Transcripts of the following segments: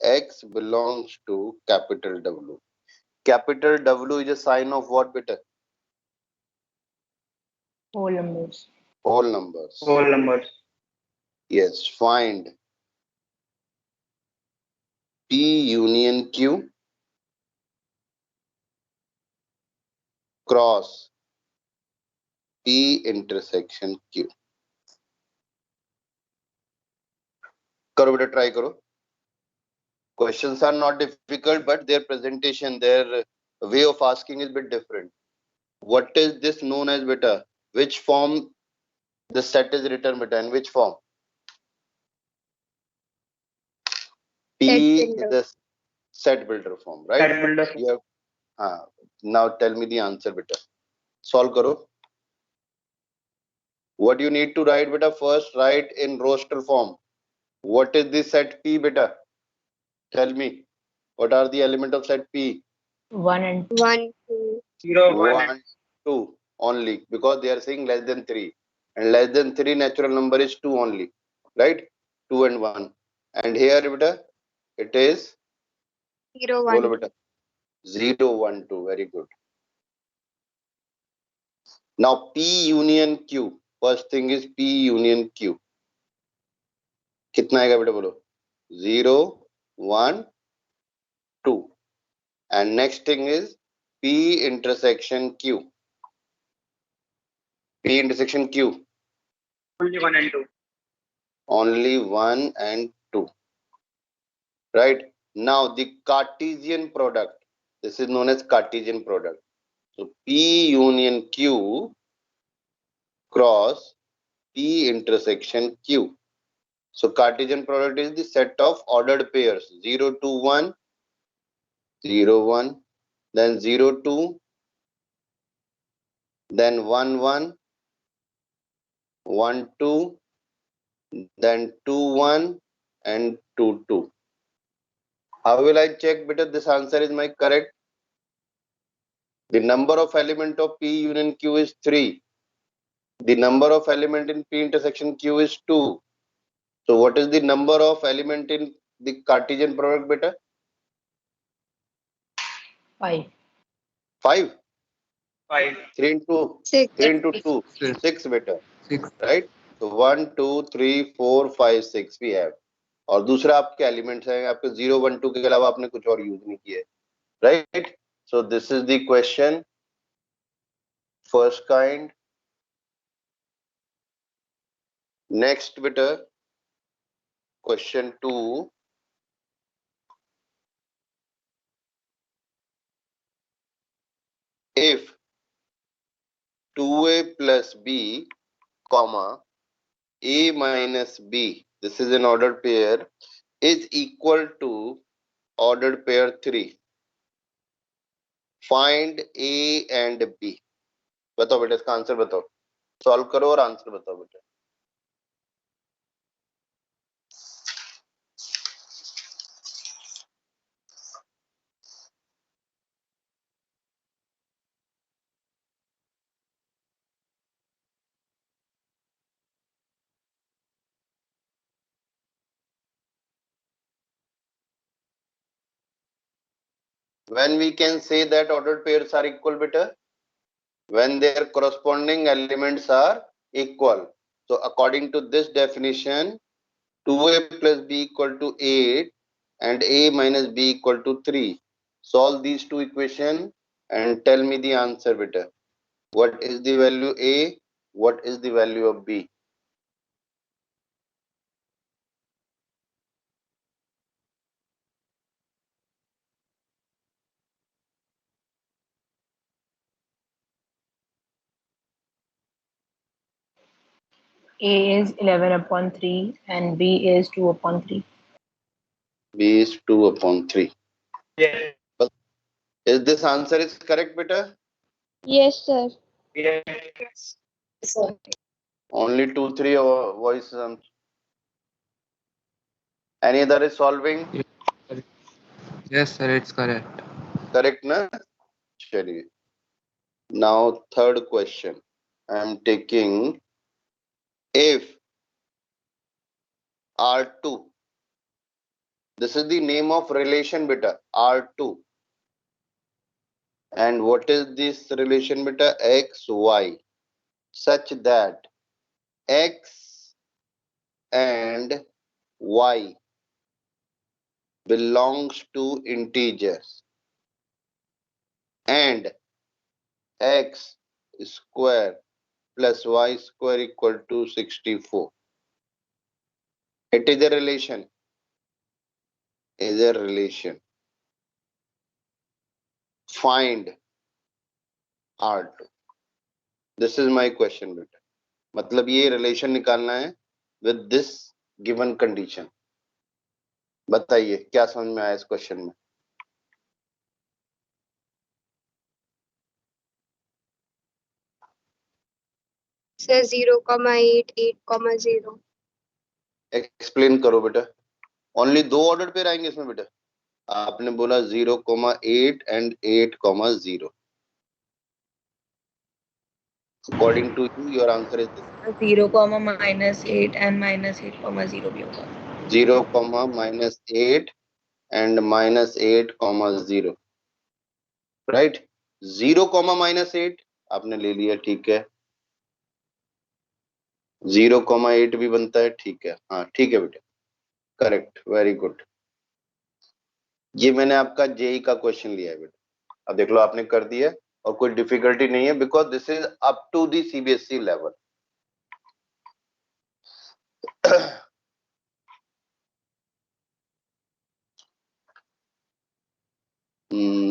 X belongs to capital W. Capital W is a sign of what, beta? Whole numbers. Whole numbers. Whole numbers. Yes, find P union Q cross P intersection Q. करो बेटा, try करो. Questions are not difficult, but their presentation, their way of asking is a bit different. What is this known as, beta? Which form the set is written, beta? In which form? P is the set builder form, right? Set builder. You have, now tell me the answer, beta. Solve karo. What you need to write, beta? First, write in roster form. What is the set P, beta? Tell me. What are the elements of set P? 1 and 2. 1, 2. 0, 1, 2 only, because they are saying less than 3, and less than 3 natural number is 2 only, right? 2 and 1. And here, beta, it is 0, 1. bolo beta, 0, 1, 2. Very good. Now P union Q. First thing is P union Q. कितना आएगा बेटा, बोलो? 0, 1, 2. And next thing is P intersection Q. P intersection Q. only 1 and 2. Only 1 and 2. Right? Now the Cartesian product. This is known as Cartesian product. So P union Q cross P intersection Q. So Cartesian product is the set of ordered pairs 0, 2, 1, 0, 1, then 0, 2, then 1, 1, 1, 2, then 2, 1, and 2, 2. How will I check whether this answer is my correct? The number of element of P union Q is 3. The number of element in P intersection Q is 2. So what is the number of element in the Cartesian product, beta? 5. 5. 5. 3 into 6. 3 into 2, 6 beta. 6. Right? So 1, 2, 3, 4, 5, 6 we have. और दूसरा आपके elements हैं, आपके 0, 1, 2 के अलावा आपने कुछ और यूज नहीं किया है, right? So this is the question first kind. Next बेटा, question 2. If 2a plus b, comma a minus b, this is an ordered pair, is equal to ordered pair 3. Find a and b. बताओ बेटा, इसका answer बताओ. Solve करो और answer बताओ बेटा. When we can say that ordered pairs are equal, beta? When their corresponding elements are equal. So according to this definition, 2a plus b equal to 8 and a minus b equal to 3. Solve these two equations and tell me the answer, beta. What is the value a? What is the value of b? A is 11 upon 3 and B is 2 upon 3. B is 2 upon 3. Yes. Is this answer is correct, beta? Yes, sir. Yes. Sir. Only 2, 3 voices. Any other is solving? Yes, sir, it's correct. Correct, na? Chaliye. Now, third question. I am taking if R2 This is the name of relation beta, R2. And what is this relation beta? X, Y. Such that X and Y belongs to integers and X square plus Y square equal to 64. It is a relation. Is a relation. Find R2. This is my question beta. मतलब ये relation निकालना है with this given condition. बताइए क्या समझ में आया इस क्वेश्चन में. Sir, 0,8, 8,0. एक्सप्लेन करो बेटा. ओनली दो ऑर्डर पे आएंगे इसमें बेटा. आपने बोला 0,8 and 8,0. According to you, your answer is this. 0, -8 and -8, 0 भी होगा. 0, -8 and -8,0. राइट. 0, -8 आपने ले लिया. ठीक है. 0,8 भी बनता है. ठीक है. हाँ ठीक है बेटा. करेक्ट. Very good. ये मैंने आपका जेई का क्वेश्चन लिया है बेटा. अब देख लो आपने कर दिया और कोई डिफिकल्टी नहीं है because this is up to the CBSE level.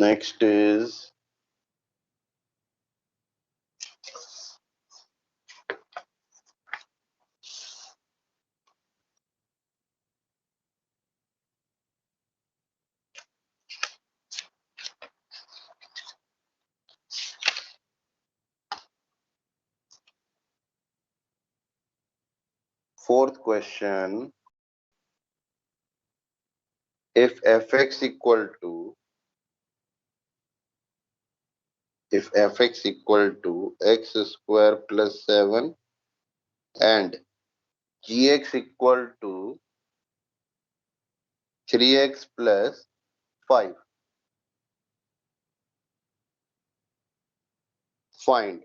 Next is fourth question. If fx equal to x square plus 7 and gx equal to 3x plus 5, find.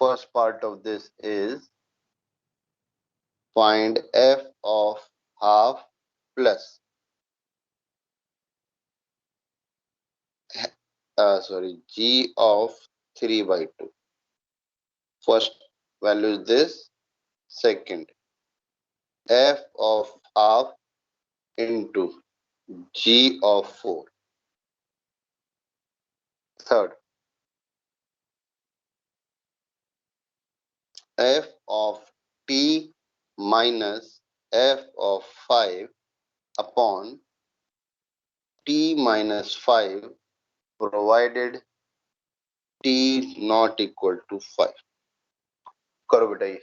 First part of this is find f of half plus g of 3 by 2. First value is this. Second, f of half into g of 4. Third, f of t minus f of 5 upon t minus 5 provided t not equal to 5. करो बेटा ये.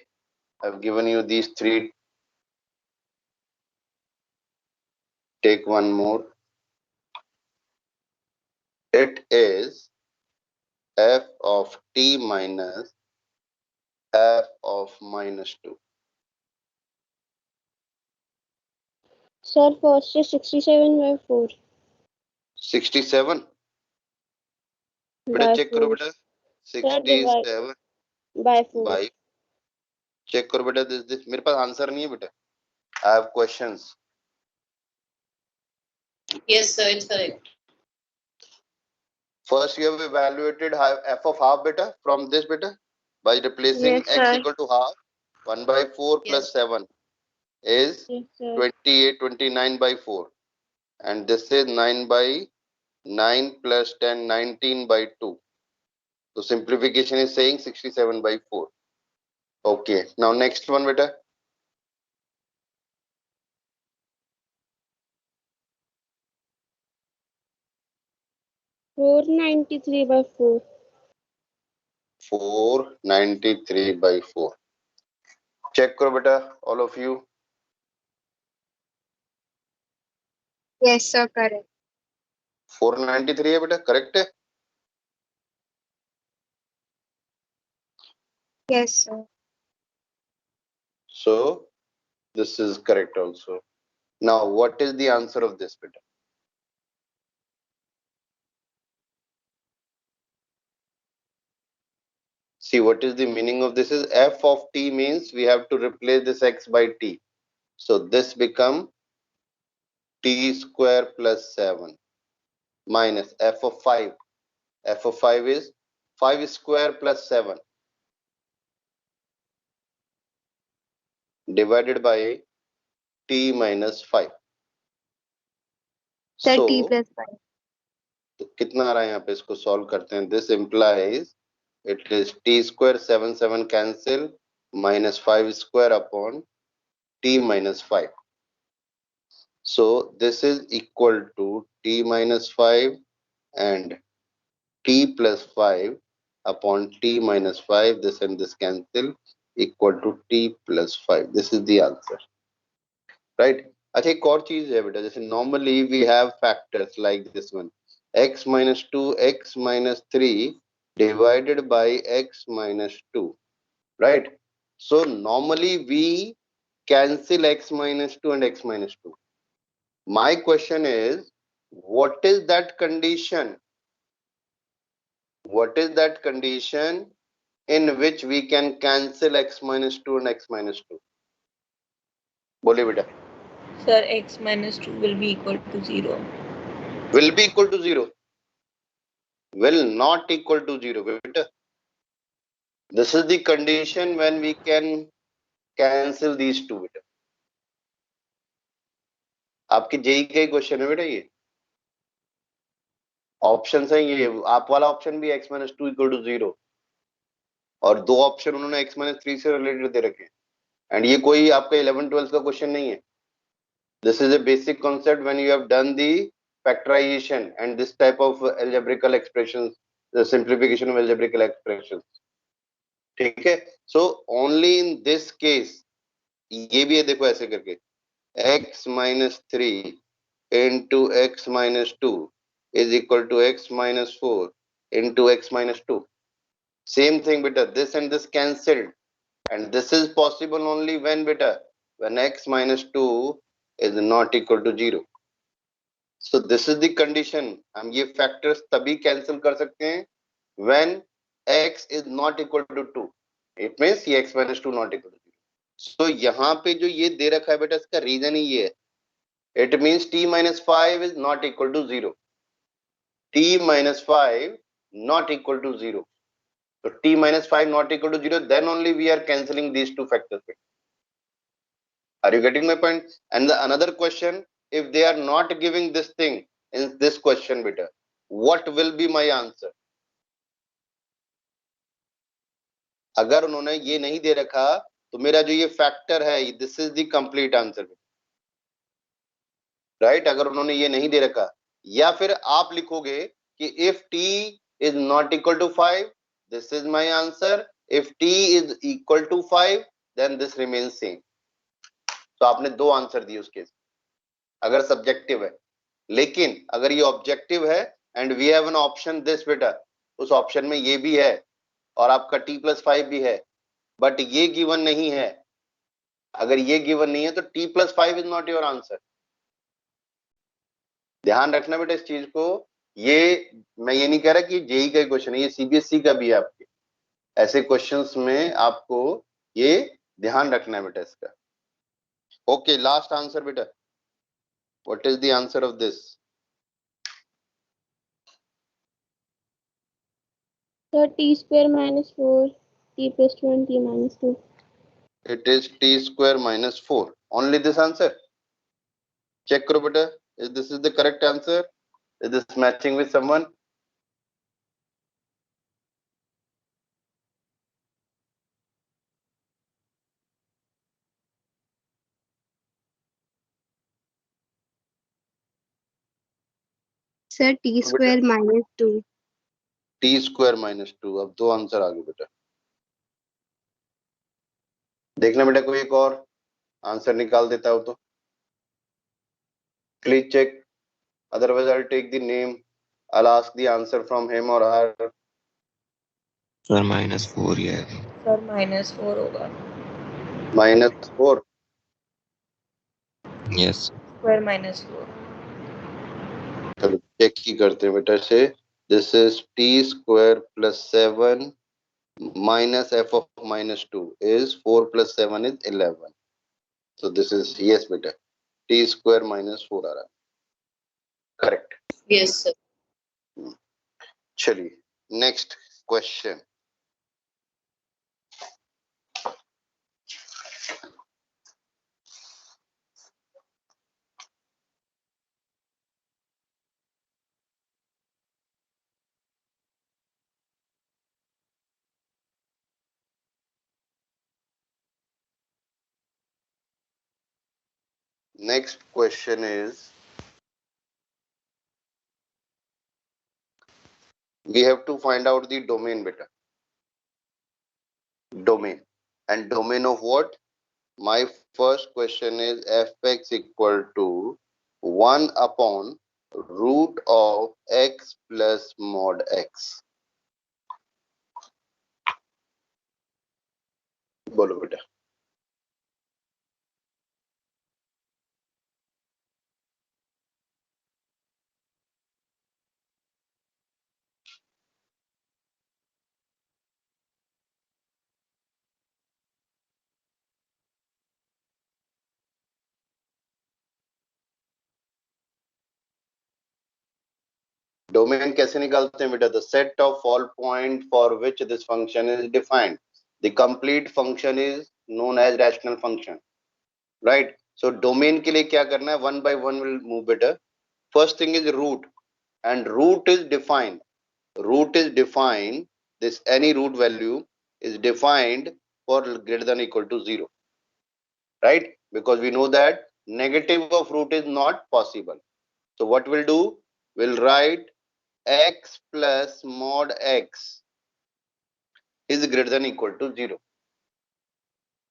I've given you these three. Take one more. It is f of t minus f of minus 2. Sir, first is 67 by 4. 67 बेटा By check करो 4. बेटा. Sir, divide 67 by 4. by. Check करो बेटा. This मेरे पास answer नहीं है बेटा. I have questions. Yes, sir, it's correct. First you have evaluated f of half beta from this beta by replacing Yes, x sir. equal to half. 1 by 4 plus 7 is Yes, sir. 28, 29 by 4. And this is 9 by 9 plus 10, 19 by 2. So simplification is saying 67 by 4. Okay. Now next one beta. Four 93 by 4. 493 by 4. Check karo beta, all of you. Yes, sir, correct. 493 है बेटा. Correct है. Yes, sir. So this is correct also. Now what is the answer of this, beta? See, what is the meaning of this is f of t means we have to replace this x by t. So this become t square plus 7 minus f of 5. F of 5 is 5 square plus 7 divided by t minus 5. Sir, So t plus 5. तो कितना आ रहा है यहाँ पे, इसको solve करते हैं. This implies it is T square 7 cancel minus 5 square upon t minus 5. So this is equal to t minus 5 and t plus 5 upon t minus 5. This and this cancel, equal to t plus 5. This is the answer, right? अच्छा, एक और चीज है बेटा, जैसे normally we have factors like this one, x minus 2 x minus 3 divided by x minus 2, right? So normally we cancel x minus 2 and x minus 2. My question is, what is that condition? What is that condition in which we can cancel x minus 2 and x minus 2? बोलिए बेटा. Sir, x minus 2 will be equal to 0. Will be equal to 0. Will not equal to 0, beta. This is the condition when we can cancel these two, beta. आपके JEE का question है बेटा, ये option है. ये आप वाला ऑप्शन भी x minus 2 equal to 0 और दो ऑप्शन उन्होंने x minus 3 से रिलेटेड दे रखे हैं. एंड ये कोई आपका 11-12 का क्वेश्चन नहीं है. This is a basic concept when you have done the factorization and this type of algebraical expressions, the simplification of algebraical expressions. ठीक है. So only in this case, ये भी है, देखो ऐसे करके x minus 3 into x minus 2 is equal to x minus 4 into x minus 2. Same thing, beta. This and this cancelled, and this is possible only when, beta, when x minus 2 is not equal to 0. So this is the condition. हम ये factors तभी cancel कर सकते हैं when x is not equal to 2. It means ये x minus 2 not equal to 0. So यहाँ पे जो ये दे रखा है बेटा, इसका रीजन ही ये है. It means t minus 5 is not equal to 0. T minus 5 not equal to 0. So t minus 5 not equal to 0, then only we are cancelling these two factors. Are you getting my point? And the another question, if they are not giving this thing in this question, beta, what will be my answer? अगर उन्होंने ये नहीं दे रखा तो मेरा जो ये factor है, this is the complete answer, right? अगर उन्होंने ये नहीं दे रखा, या फिर आप लिखोगे कि if t is not equal to 5, this is my answer. If t is equal to 5, then this remains same. तो आपने दो आंसर दिए उस केस, अगर सब्जेक्टिव है. लेकिन अगर ये ऑब्जेक्टिव है and we have an option this, बेटा, उस ऑप्शन में ये भी है और आपका t plus 5 भी है, बट ये गिवन नहीं है. अगर ये गिवन नहीं है तो t plus 5 is not your answer. ध्यान रखना बेटा इस चीज को. ये मैं ये नहीं कह रहा कि जेई का क्वेश्चन है, ये सीबीएसई का भी है. आपके ऐसे क्वेश्चंस में आपको ये ध्यान रखना है बेटा इसका. ओके, लास्ट आंसर बेटा. What is the answer of this? Sir, t square minus 4, t plus 2 and t minus 2. It is t square minus 4. Only this answer? Check करो बेटा, is this is the correct answer? Is this matching with someone? Sir, t square minus 2. t square minus 2. अब दो answer आ गए बेटा. देखना बेटा कोई एक और आंसर निकाल देता हो तो please check. Otherwise I'll take the name. I'll ask the answer from him or her. Sir -4 ही है. Sir, -4 होगा. -4. Yes. square minus 4. चलो चेक ही करते हैं बेटा से. This is t square plus 7 minus f of minus 2 is 4 plus 7 is 11. So this is yes beta. T square minus 4 आ रहा है. Correct. Yes, sir. चलिए next question. Next question is, we have to find out the domain beta. Domain. And domain of what? My first question is fx equal to 1 upon root of x plus mod x. बोलो बेटा. Domain कैसे निकालते हैं बेटा? The set of all point for which this function is defined. The complete function is known as rational function, right? So domain के लिए क्या करना है? One by one will move बेटा. First thing is root, and root is defined. Root is defined, this any root value is defined for greater than or equal to 0, right? Because we know that negative of root is not possible. So what we'll do, we'll write x plus mod x is greater than or equal to 0.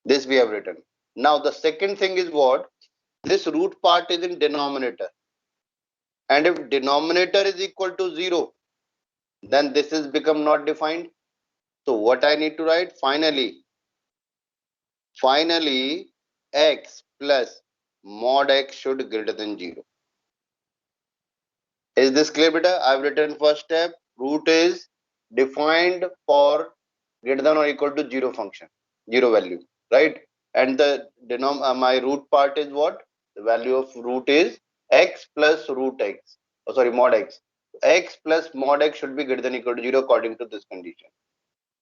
This we have written. Now the second thing is what? This root part is in denominator, and if denominator is equal to 0, then this is become not defined. So what I need to write? Finally, x plus mod x should greater than 0. Is this clear beta? I've written first step. Root is defined for greater than or equal to 0 function, 0 value, right? And the my root part is what? The value of root is x plus root x. Oh, sorry, mod x. X plus mod x should be greater than or equal to 0 according to this condition.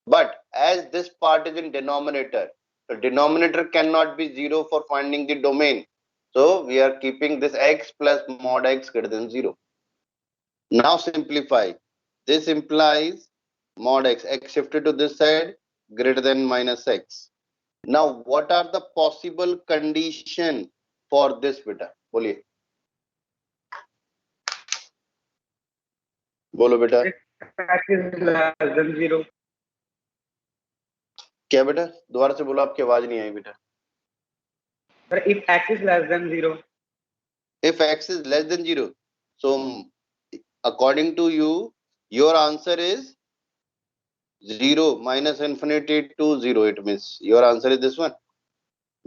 But as this part is in denominator, the denominator cannot be 0 for finding the domain. So we are keeping this x plus mod x greater than 0. Now simplify. This implies mod x shifted to this side greater than minus x. Now what are the possible condition for this beta? बोलिए. बोलो बेटा. X is less than 0. क्या बेटा? दोबारा से बोलो, आपकी आवाज नहीं आई बेटा. But if x is less than 0, If x is less than 0, so according to you, your answer is 0 minus infinity to 0. It means your answer is this one.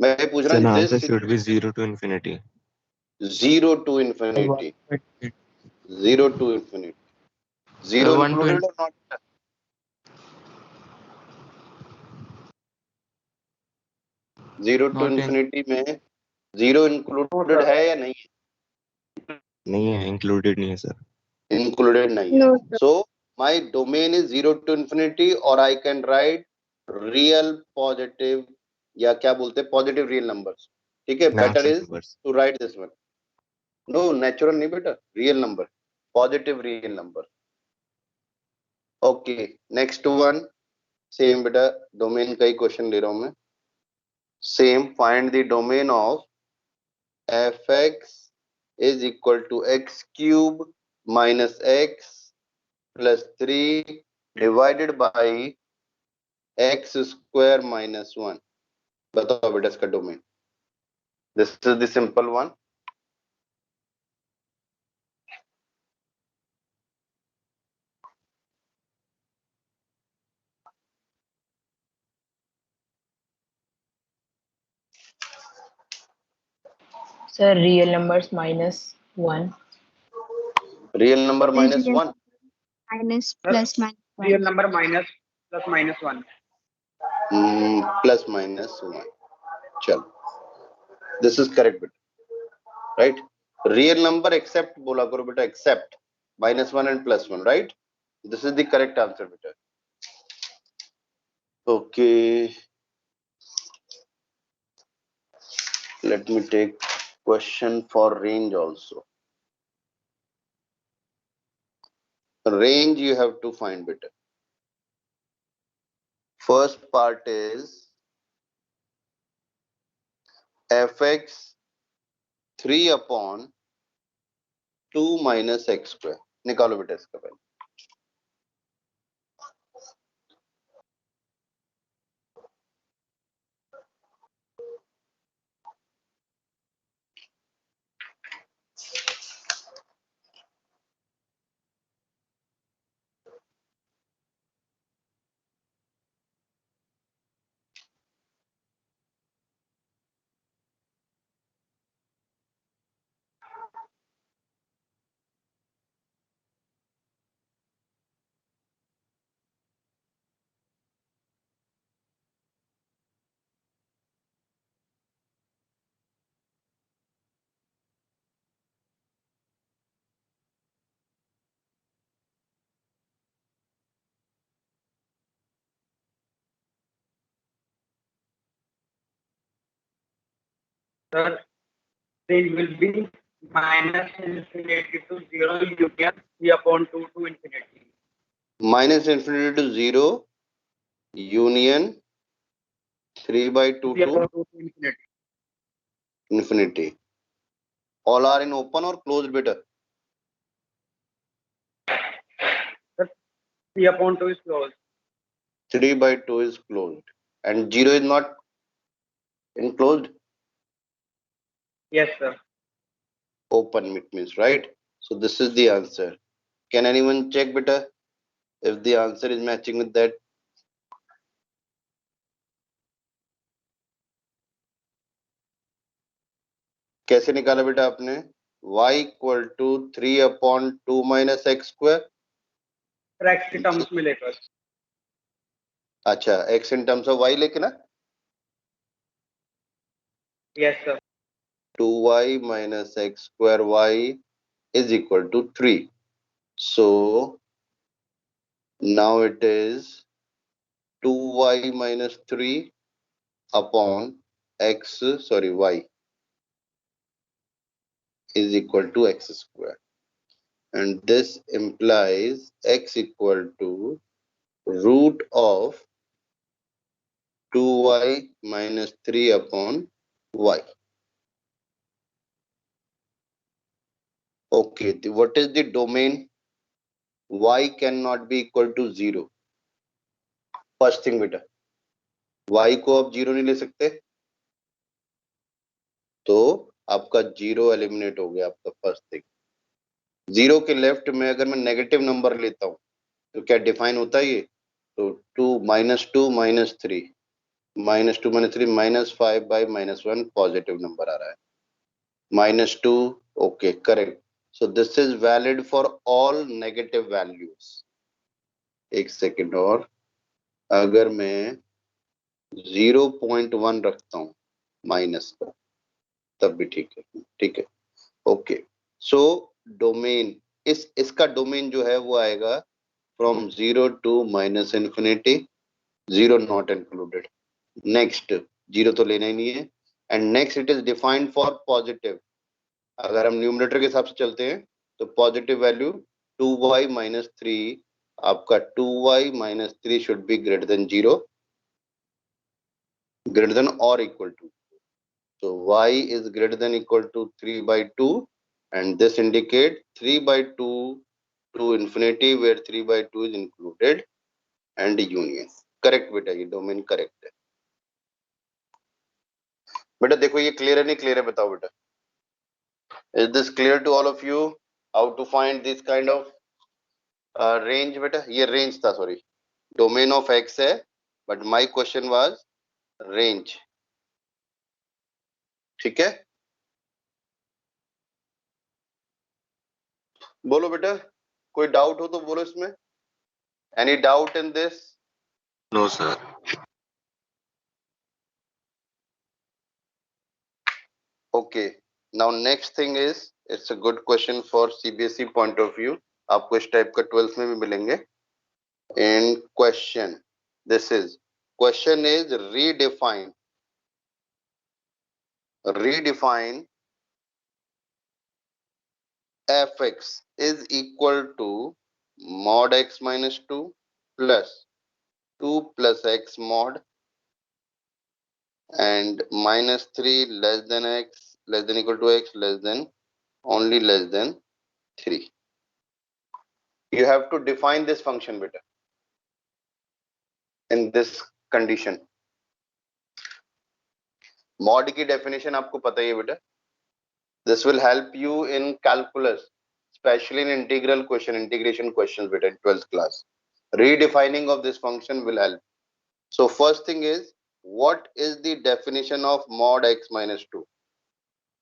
मैं पूछ रहा Then हूँ answer this should be 0 to infinity. 0 to infinity. 0 to infinity. 0 1 to included or not? 0 to Not in- infinity में 0 included है या नहीं? नहीं है, included नहीं है sir. Included नहीं है. No, sir. So my domain is 0 to infinity, or I can write real positive, या क्या बोलते हैं, positive real numbers. ठीक है? Better Natural is numbers. to write this one. No, natural नहीं बेटा, real number, positive real number. Okay, next one, same बेटा, domain का ही question ले रहा हूँ मैं. Same, find the domain of fx is equal to x cube minus x plus 3 divided by x square minus 1. बताओ बेटा इसका domain. This is the simple one. Sir, real numbers -1. Real number minus Real 1. minus Sir, plus minus real 1. number minus plus minus 1. Plus minus 1. चलो, this is correct beta, right? Real number except बोला करो बेटा, except -1 and +1, right? This is the correct answer beta. Okay, let me take question for range also. Range you have to find beta. First part is fx 3 upon 2 minus x square. निकालो बेटा इसका पहले. Sir, range will be minus infinity to 0 union 3 upon 2 to infinity. Minus infinity to 0 union 3 by 2 3 to upon 2 to infinity. infinity. All are in open or closed beta? Sir, 3 upon 2 is closed. 3 by 2 is closed and 0 is not enclosed. Yes, sir. Open it means, right? So this is the answer. Can anyone check beta if the answer is matching with that? कैसे निकाला बेटा आपने? y equal to 3 upon 2 minus x square. X के terms में लेकर. अच्छा, x in terms of y लेके ना? Yes, sir. 2y minus x square y is equal to 3. So now it is 2y minus 3 upon x, sorry, y is equal to x square. And this implies x equal to root of 2y minus 3 upon y. Okay, what is the domain? Y cannot be equal to 0. First thing बेटा, y को आप 0 नहीं ले सकते, तो आपका 0 eliminate हो गया आपका फर्स्ट थिंग. 0 के लेफ्ट में अगर मैं नेगेटिव नंबर लेता हूं तो क्या डिफाइन होता है ये? तो 2 minus 2 minus 3 minus 2 minus 3 minus 5 by minus 1 positive number आ रहा है. -2, okay, correct. So this is valid for all negative values. एक सेकेंड और, अगर मैं 0.1 रखता हूं माइनस का तब भी ठीक है. ठीक है, ओके. सो डोमेन, इसका डोमेन जो है वो आएगा from 0 to minus infinity, 0 not included. Next 0 तो लेना ही नहीं है. And next it is defined for positive. अगर हम न्यूमरेटर के हिसाब से चलते हैं तो पॉजिटिव वैल्यू 2y minus 3, आपका 2y minus 3 should be greater than 0, greater than or equal to. So y is greater than equal to 3 by 2 and this indicate 3 by 2 to infinity where 3 by 2 is included and union. Correct बेटा, ये domain correct है बेटा. देखो ये clear है नहीं clear है बताओ बेटा. Is this clear to all of you how to find this kind of range बेटा? ये range था, सॉरी, domain of x है, but my question was range. ठीक है, बोलो बेटा, कोई डाउट हो तो बोलो इसमें. Any doubt in this? No, sir. Okay. Now next thing is, it's a good question for CBSE point of view. आपको इस टाइप का 12th में भी मिलेंगे. In question, this is question is redefine fx is equal to mod x minus 2 plus 2 plus x mod and minus 3 less than x less than equal to x less than only less than 3. You have to define this function beta in this condition. Mod की definition आपको पता ही है बेटा. This will help you in calculus, especially in integration questions beta in 12th class. Redefining of this function will help. So first thing is, what is the definition of mod x minus 2?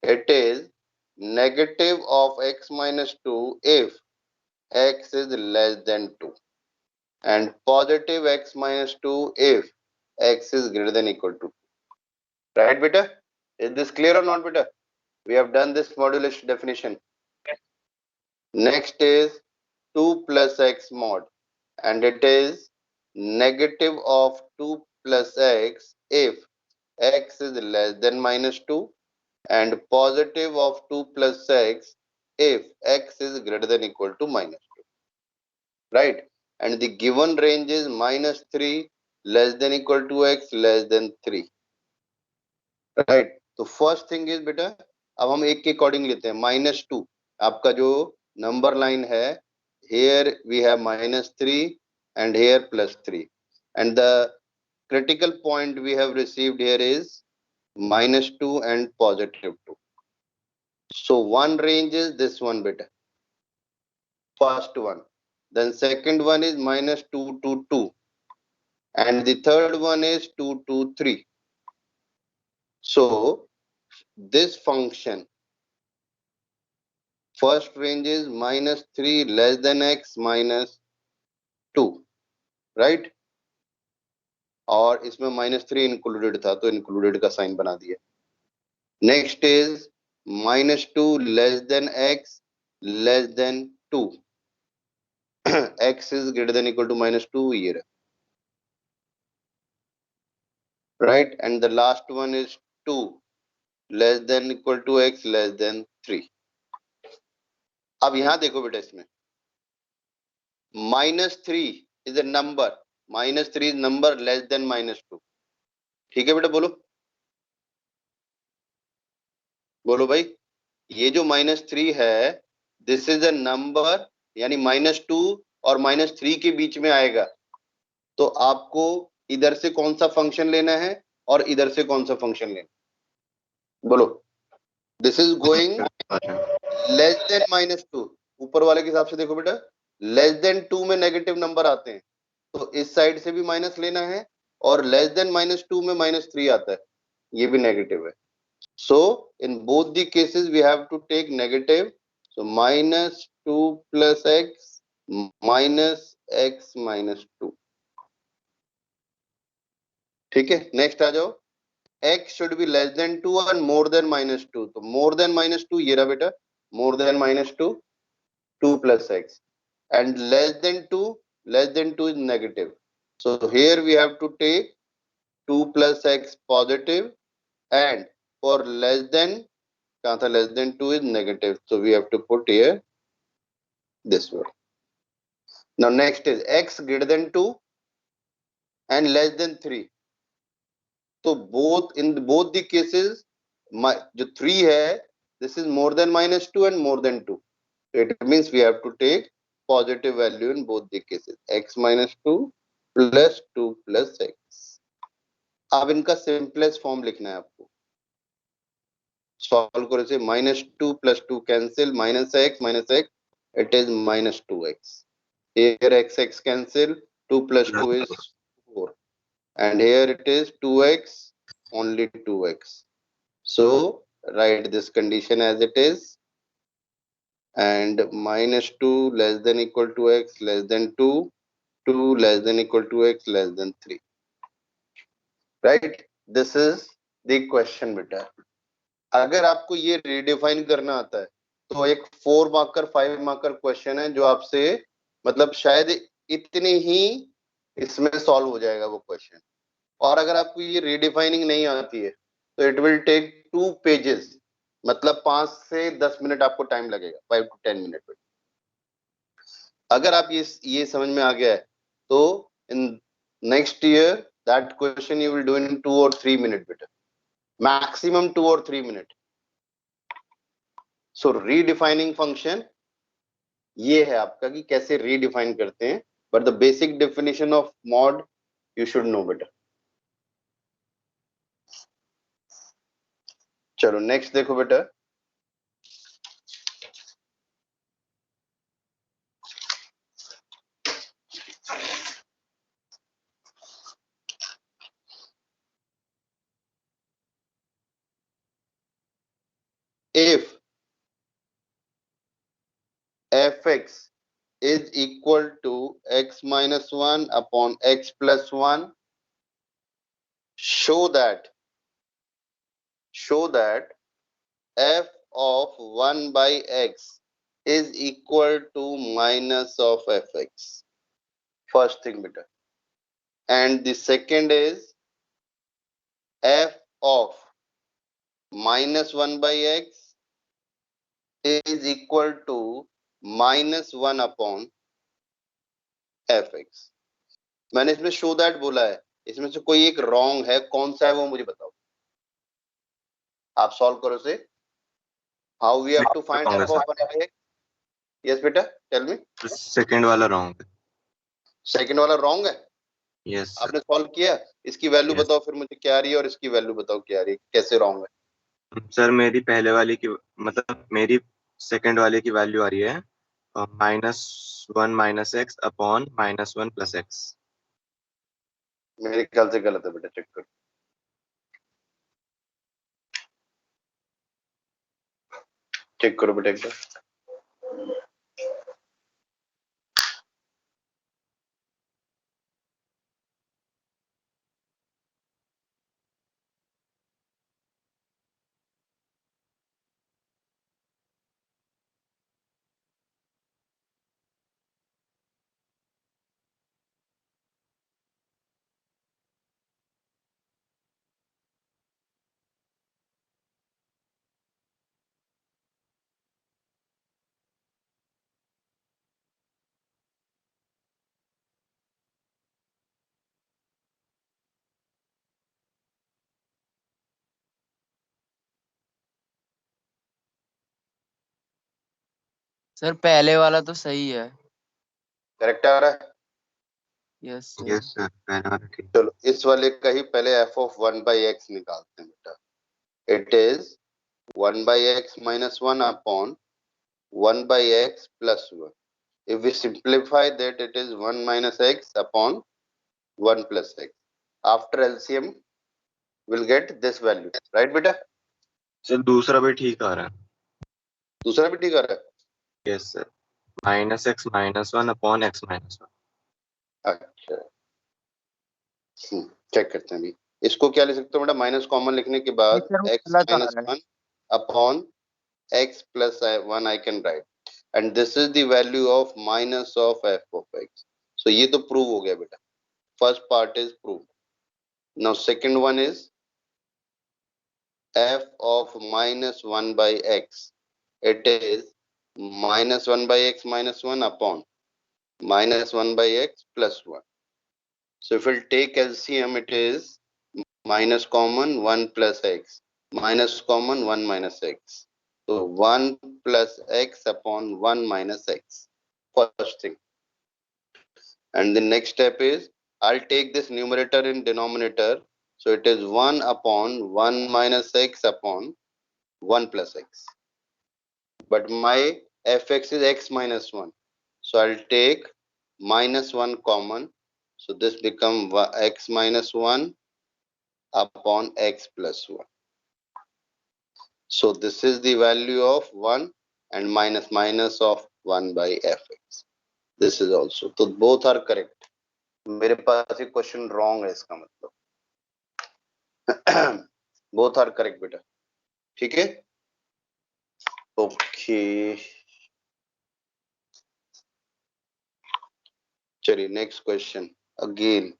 It is negative of x minus 2 if x is less than 2 and positive x minus 2 if x is greater than equal to 2. Right beta? Is this clear or not beta? We have done this modulus definition. Next is 2 plus x mod, and it is negative of 2 plus x if x is less than minus 2 and positive of 2 plus x if x is greater than equal to minus 2. Right? And the given range is minus 3 less than equal to x less than 3. Right? तो first thing is बेटा, अब हम एक के according लेते हैं. Minus 2 आपका जो नंबर लाइन है, here we have minus 3 and here plus 3, and the critical point we have received here is minus 2 and positive 2. So one range is this one beta, first one. Then second one is minus 2 to 2, and the third one is 2 to 3. So this function first range is minus 3 less than x minus 2, right? और इसमें minus 3 included था तो included का sign बना दिया. Next is minus 2 less than x less than 2. X is greater than equal to minus 2 here, right? And the last one is 2 less than equal to x less than 3. अब यहां देखो बेटा, इसमें minus 3 is a number, minus 3 is number less than minus 2. ठीक है बेटा, बोलो बोलो भाई, ये जो minus 3 है, this is a number, यानी minus 2 और minus 3 के बीच में आएगा. तो आपको इधर से कौन सा फंक्शन लेना है और इधर से कौन सा फंक्शन लेना है, बोलो. This is going less than minus 2. ऊपर वाले के हिसाब से देखो बेटा, लेस देन 2 में नेगेटिव नंबर आते हैं, तो इस साइड से भी माइनस लेना है, और लेस देन माइनस 2 में माइनस 3 आता है, ये भी नेगेटिव है. So in both the cases we have to take negative. So minus 2 plus x minus x minus 2. ठीक है, नेक्स्ट आ जाओ. x should be less than 2 and more than minus 2. तो more than minus 2 ये रहा बेटा, more than minus 2, 2 plus x, and less than 2 is negative. So here we have to take 2 plus x positive, and for less than, कहाँ था, less than 2 is negative, so we have to put here this one. Now next is x greater than 2 and less than 3. तो both in both the cases जो 3 है, this is more than minus 2 and more than 2. So it means we have to take positive value in both the cases, x minus 2 plus 2 plus x. अब इनका simplest form लिखना है आपको. Solve करो से, minus 2 plus 2 cancel, minus x, it is minus 2x. Here x cancel, 2 plus 2 is 4. And here it is 2x, only 2x. So write this condition as it is. and minus 2 less than equal to x less than 2, 2 less than equal to x less than 3. Right? This is the question beta. अगर आपको ये redefine करना आता है तो एक 4 marker 5 marker question है जो आपसे मतलब शायद इतने ही इसमें सॉल्व हो जाएगा वो क्वेश्चन. और अगर आपको ये रिडिफाइनिंग नहीं आती है तो इट विल टेक 2 पेजेस, मतलब 5 से 10 मिनट आपको टाइम लगेगा, 5 to 10 मिनट. अगर आप ये समझ में आ गया है तो in next year that question you will do in 2 or 3 minute बेटा, maximum 2 or 3 minute. So redefining function ये है आपका कि कैसे रीडिफाइन करते हैं, but the basic definition of mod you should know बेटा. चलो नेक्स्ट देखो बेटा. if fx is equal to x minus 1 upon x plus 1, show that f of 1 by x is equal to minus of fx. First thing beta. And the second is f of minus 1 by x is equal to minus 1 upon fx. मैंने इसमें show that बोला है, इसमें से कोई एक wrong है, कौन सा है वो मुझे बताओ. आप सॉल्व करो से. How we have to find f of 1 by x. Yes बेटा टेल मी. सेकंड वाला रॉन्ग है. सेकंड वाला रॉन्ग है. यस आपने सॉल्व किया, इसकी वैल्यू Yes. बताओ फिर मुझे क्या आ रही है और इसकी वैल्यू बताओ क्या आ रही है, कैसे रॉन्ग है. सर मेरी पहले वाली की मतलब मेरी सेकंड वाले की वैल्यू आ रही है -1 minus x upon -1 plus x. मेरे ख्याल से गलत है बेटा, चेक करो. चेक करो बेटा एक बार. सर पहले वाला तो सही है. करेक्ट आ रहा है. यस यस सर पहले वाला ठीक. चलो इस वाले का ही पहले f of 1 by x निकालते हैं बेटा. It is 1 by x minus 1 upon 1 by x plus 1. If we simplify that, it is 1 minus x upon 1 plus x. After LCM, we'll get this value. Right बेटा? Sir दूसरा भी ठीक आ रहा है. दूसरा भी ठीक आ रहा है. Yes sir -x -1 upon x -1. अच्छा, चेक करते हैं अभी. इसको क्या लिख सकते हो बेटा? माइनस कॉमन लिखने के बाद x minus 1 upon x plus 1 I can write, and this is the value of minus of f of x. So ये तो प्रूव हो गया बेटा. First part is proved. Now second one is f of minus 1 by x. It is minus 1 by x minus 1 upon minus 1 by x plus 1. So if we'll take LCM, it is minus common 1 plus x, minus common 1 minus x. So 1 plus x upon 1 minus x. First thing. And the next step is, I'll take this numerator in denominator. So it is 1 upon 1 minus x upon 1 plus x. But my fx is x minus 1. So I'll take minus 1 common. So this becomes x minus 1 upon x plus 1. So this is the value of 1. and minus minus of 1 by fx. This is also, तो both are correct. मेरे पास एक question wrong है इसका मतलब. Both are correct बेटा. ठीक है. Okay, चलिए next question. Again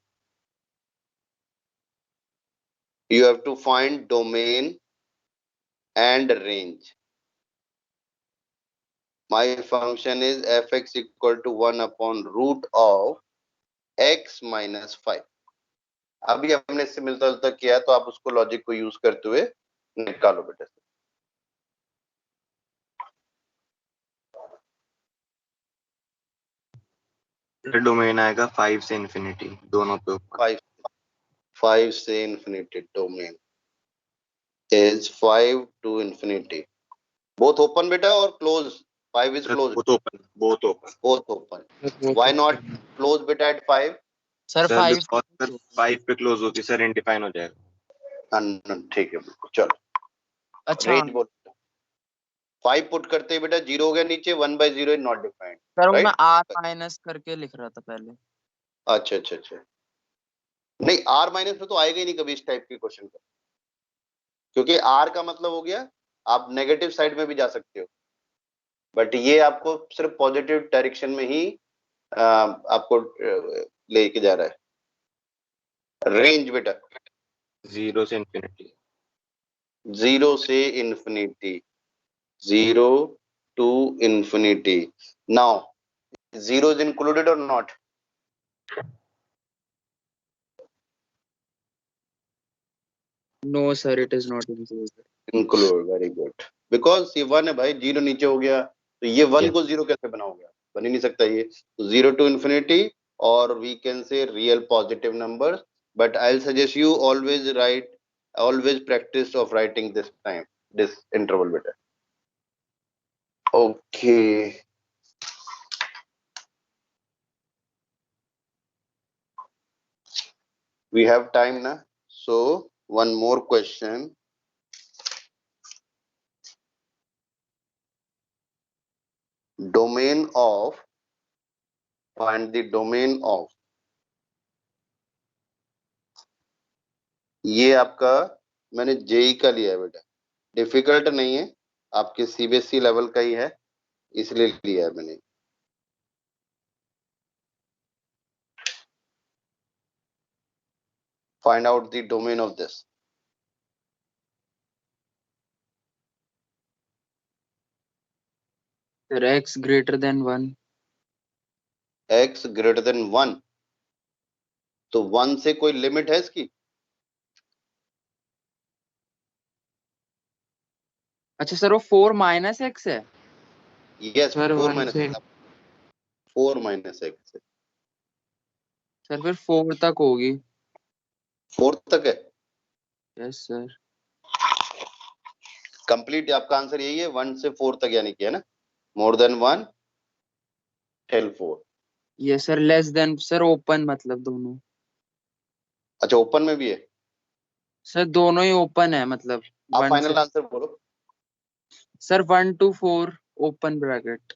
you have to find domain and range. My function is fx equal to 1 upon root of x minus 5. अभी हमने इससे मिलता जुलता किया तो आप उसको लॉजिक को यूज करते हुए निकालो बेटा. डोमेन आएगा 5 से इंफिनिटी दोनों पे ऊपर. 5 से infinity. Domain is 5 to infinity. Both open बेटा और close? 5 is closed. both open. Why not close बेटा at 5? सर 5 सर 5 पे क्लोज होती सर इंडिफाइन हो जाएगा. ठीक है बिल्कुल. चलो अच्छा रेंज बोल. 5 पुट करते ही बेटा 0 हो गया नीचे. 1 by 0 is not defined. Sir वो right? मैं आर माइनस करके लिख रहा था पहले. अच्छा अच्छा अच्छा. नहीं r माइनस में तो आएगा ही नहीं कभी इस टाइप के क्वेश्चन का, क्योंकि r का मतलब हो गया आप नेगेटिव साइड में भी जा सकते हो, बट ये आपको सिर्फ पॉजिटिव डायरेक्शन में ही आपको लेके जा रहा है. रेंज बेटा 0 से इंफिनिटी. 0 से infinity. 0 to infinity. Now 0 is included or not? No sir it is not included. Include. Very good. Because ये 1 है भाई, 0 नीचे हो गया तो ये 1 Yes. को 0 कैसे बनाओगे? बन ही नहीं सकता ये. तो 0 to infinity, or we can say real positive numbers, but I'll suggest you always practice of writing this interval better. Okay. We have time now, so one more question. Domain of, find the domain of, ये आपका मैंने JEE का लिया है बेटा, difficult नहीं है, आपके सीबीएसई लेवल का ही है, इसलिए लिया है मैंने. Find out the domain of this. Sir x greater than 1. X greater than 1, तो 1 से कोई लिमिट है इसकी? अच्छा सर वो 4 माइनस x है. यस, सर 4 1 माइनस से 4 माइनस एक्स. सर फिर 4 तक होगी. 4 तक है. Yes sir. कंप्लीट आपका आंसर यही है, 1 से 4 तक, यानी कि है ना, more than 1 till 4. Yes sir less than sir open मतलब दोनों. अच्छा ओपन में भी है. सर दोनों ही ओपन है मतलब. आप 1 फाइनल से आंसर बोलो. Sir 1 to 4 open bracket.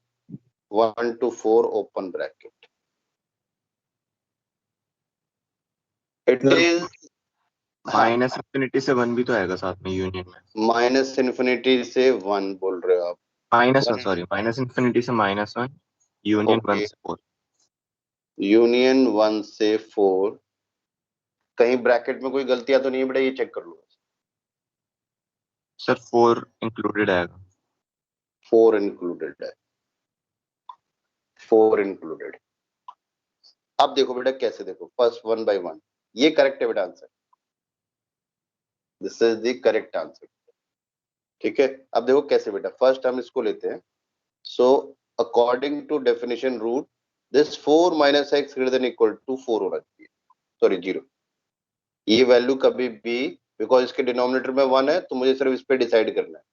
1 to 4 open bracket. It Sir, is minus infinity से 1 भी तो आएगा साथ में यूनियन में. माइनस इन्फिनिटी से 1 बोल रहे हो आप? माइनस इंफिनिटी से -1 यूनियन 1 से 4. यूनियन 1 से 4. कहीं ब्रैकेट में कोई गलतियां तो नहीं है बेटा, ये चेक कर लो. सर 4 इंक्लूडेड आएगा. 4 इंक्लूडेड है. 4 इंक्लूडेड. अब देखो बेटा कैसे, देखो फर्स्ट 1 by 1, ये करेक्ट है बेटा answer. This is the correct answer. ठीक है. अब देखो कैसे बेटा, फर्स्ट हम इसको लेते हैं. So according to definition root, this 4 minus x greater than equal to 4 होना चाहिए, सॉरी 0. ये वैल्यू कभी भी, बिकॉज इसके डिनोमिनेटर में 1 है तो मुझे सिर्फ इस पे डिसाइड करना है,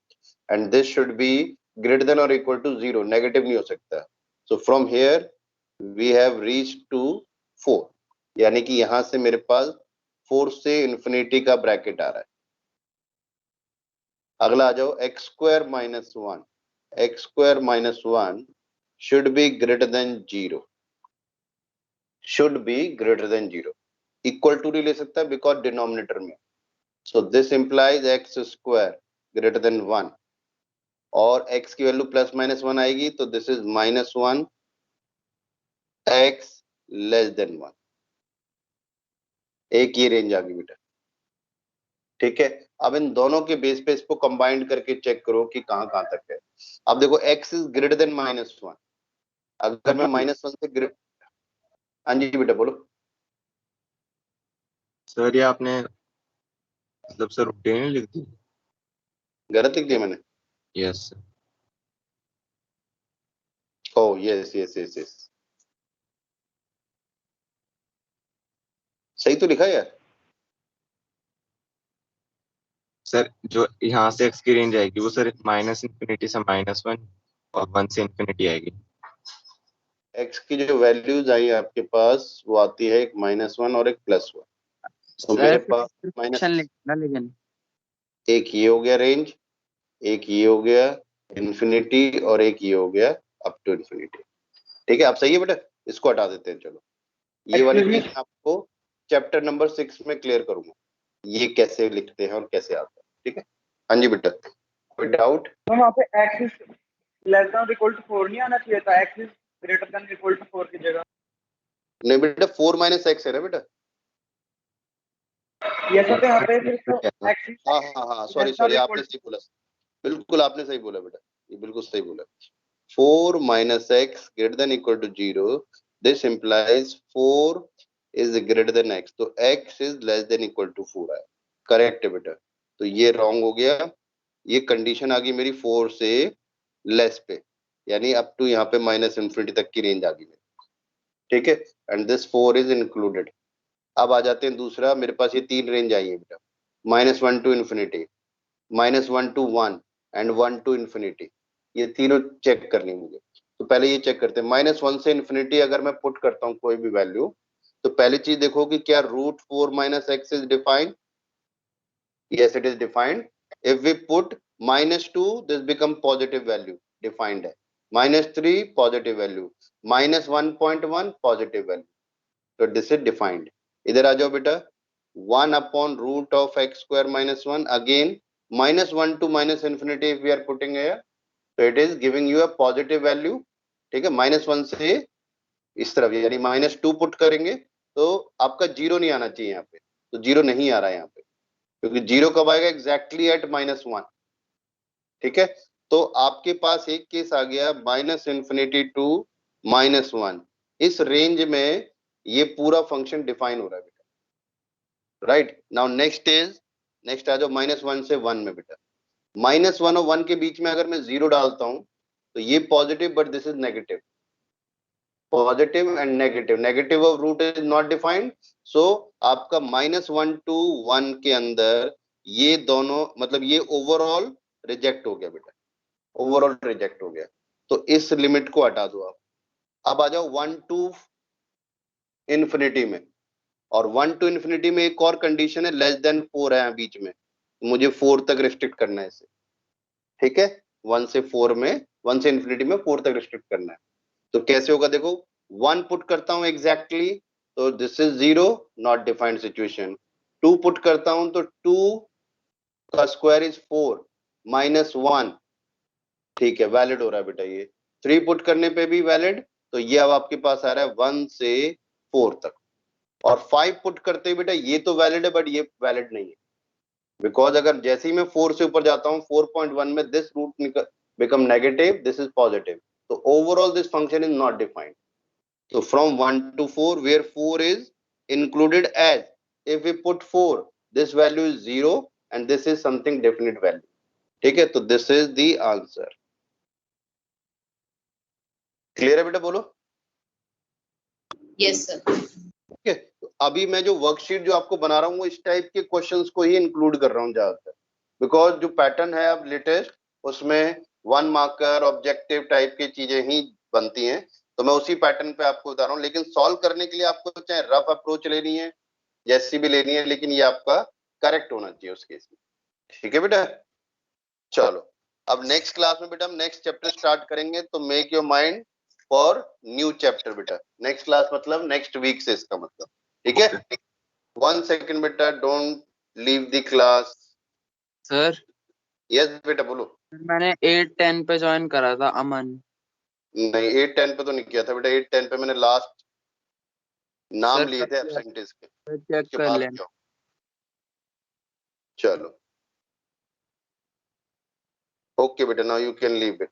and this should be greater than और इक्वल टू 0, नेगेटिव नहीं हो सकता. So from here we have reach to 4, यानी कि यहां से मेरे पास 4 से इंफिनिटी का ब्रैकेट आ रहा है. अगला आ जाओ x² - 1. x square minus 1 should be greater than 0, should be greater than 0. Equal to नहीं ले सकता बिकॉज डिनोमिनेटर में, so this implies x square greater than 1, और x की वैल्यू प्लस माइनस 1 आएगी, तो this is -1 x less than 1. एक ये रेंज आ गई बेटा. ठीक है, अब इन दोनों के बेस पे इसको कंबाइंड करके चेक करो कि कहां कहां तक है. अब देखो x इज ग्रेटर देन -1, अगर मैं -1 से हाँ जी बेटा बोलो. सर ये आपने मतलब सर रूटीन लिख दी. गलत लिख दिया मैंने? Yes sir. Oh yes yes yes yes, सही तो लिखा है यार. सर जो यहाँ से x की रेंज आएगी वो सर -∞ से -1 और 1 से इंफिनिटी आएगी. x की जो वैल्यूज आई आपके पास वो आती है एक -1 और एक +1. तो मेरे पास माइनस लिखना, लेकिन एक ये हो गया रेंज, एक ये हो गया इन्फिनिटी, और एक ये हो गया अप टू इन्फिनिटी. ठीक है, अब सही है बेटा, इसको हटा देते हैं. चलो ये वाली Excuse me? चीज आपको चैप्टर नंबर 6 में क्लियर करूंगा, ये कैसे लिखते हैं और कैसे आता है. ठीक है, हाँ जी बेटा, कोई डाउट? तो वहाँ पे x is less than equal to 4 नहीं आना चाहिए था, x is greater than equal to 4 की जगह. नहीं बेटा, 4 - x है ना बेटा. ये सब यहाँ पे फिर तो x इज हाँ हाँ हाँ, सॉरी सॉरी, आपने सही बोला, बिल्कुल आपने सही बोला बेटा, ये बिल्कुल सही बोला. 4 - x greater than equal to 0, this implies 4 is greater than x, तो x is less than equal to 4 है. करेक्ट है बेटा, तो ये रॉन्ग हो गया. ये कंडीशन आ गई मेरी 4 से लेस पे, यानी अप टू यहाँ पे -∞ तक की रेंज आ गई मेरी. ठीक है, एंड दिस 4 इज इंक्लूडेड. अब आ जाते हैं दूसरा, मेरे पास ये 3 रेंज आई है बेटा, -1 to infinity, -1 to 1 and 1 to infinity. ये तीनों चेक करनी मुझे. तो पहले ये चेक करते हैं, -1 से इन्फिनिटी अगर मैं पुट करता हूँ कोई भी वैल्यू, तो पहली चीज देखो कि क्या √4 - x is defined. yes it is defined. If we put -2, this become positive value, defined है. -3 positive value, -1.1 positive value, तो this is defined. इधर आ जाओ बेटा, 1 upon root of x square -1, again -1 to -∞ if we are putting here, so it is giving you a positive value. ठीक है, -1 से इस तरफ यानी -2 पुट करेंगे तो आपका 0 नहीं आना चाहिए यहाँ पे, तो 0 नहीं आ रहा है यहाँ पे, क्योंकि 0 कब आएगा? Exactly at -1. ठीक है, तो आपके पास एक केस आ गया -∞ टू -1. इस रेंज में ये पूरा फंक्शन डिफाइन हो रहा है बेटा. राइट, नाउ नेक्स्ट आ जाओ -1 से 1 में बेटा. -1 और 1 के बीच में अगर मैं 0 डालता हूं तो ये positive, but this is negative. Positive and negative, negative of root is not defined. So आपका -1 to 1 के अंदर ये दोनों, मतलब ये ओवरऑल रिजेक्ट हो गया बेटा, ओवरऑल रिजेक्ट हो गया. तो इस लिमिट को हटा दो आप. अब आ जाओ 1 to इन्फिनिटी में, और 1 to इन्फिनिटी में एक और कंडीशन है, लेस देन 4 है बीच में, मुझे 4 तक रिस्ट्रिक्ट करना है इसे. ठीक है, 1 से 4 में, 1 से इन्फिनिटी में 4 तक रिस्ट्रिक्ट करना है. तो कैसे होगा देखो, 1 पुट करता हूं एग्जैक्टली, तो this is 0, not defined situation. 2 put करता हूं तो 2 का स्क्वायर इज 4 -1. ठीक है, वैलिड हो रहा है बेटा ये. 3 पुट करने पे भी वैलिड, तो ये अब आपके पास आ रहा है 1 से 4 तक. और 5 पुट करते ही बेटा ये तो वैलिड है, बट ये वैलिड नहीं है, बिकॉज अगर जैसे ही मैं 4 से ऊपर जाता हूं 4.1 में, this root become negative, this is positive. So overall this function is not defined. So from 1 to 4, where 4 is included as, if we put 4, this value is 0 and this is something definite value. ठीक है, तो this is the answer. Clear है बेटा, बोलो. Yes, sir. ठीक है, तो अभी मैं जो वर्कशीट जो आपको बना रहा हूँ वो इस टाइप के क्वेश्चंस को ही इंक्लूड कर रहा हूँ ज्यादातर, बिकॉज जो पैटर्न है अब लेटेस्ट, उसमें 1 मार्कर ऑब्जेक्टिव टाइप की चीजें ही बनती हैं. तो मैं उसी पैटर्न पे आपको बता रहा हूँ, लेकिन सॉल्व करने के लिए आपको चाहे रफ अप्रोच लेनी है जैसी भी लेनी है, लेकिन ये आपका करेक्ट होना चाहिए उस केस में. ठीक है बेटा, चलो अब नेक्स्ट क्लास में बेटा हम नेक्स्ट चैप्टर स्टार्ट करेंगे, तो make your mind for new chapter बेटा। नेक्स्ट क्लास मतलब नेक्स्ट वीक से, इसका मतलब, ठीक है। 1 सेकंड बेटा, don't leave the class. Sir yes बेटा बोलो। मैंने 8-10 पे ज्वाइन करा था अमन। नहीं 8-10 पे तो नहीं किया था बेटा, 8-10 पे मैंने लास्ट नाम सर लिए थे एब्सेंटीज के, चेक उसके कर बाद लेना। क्यों। चलो ओके बेटा, नाउ यू कैन लीव बेटा।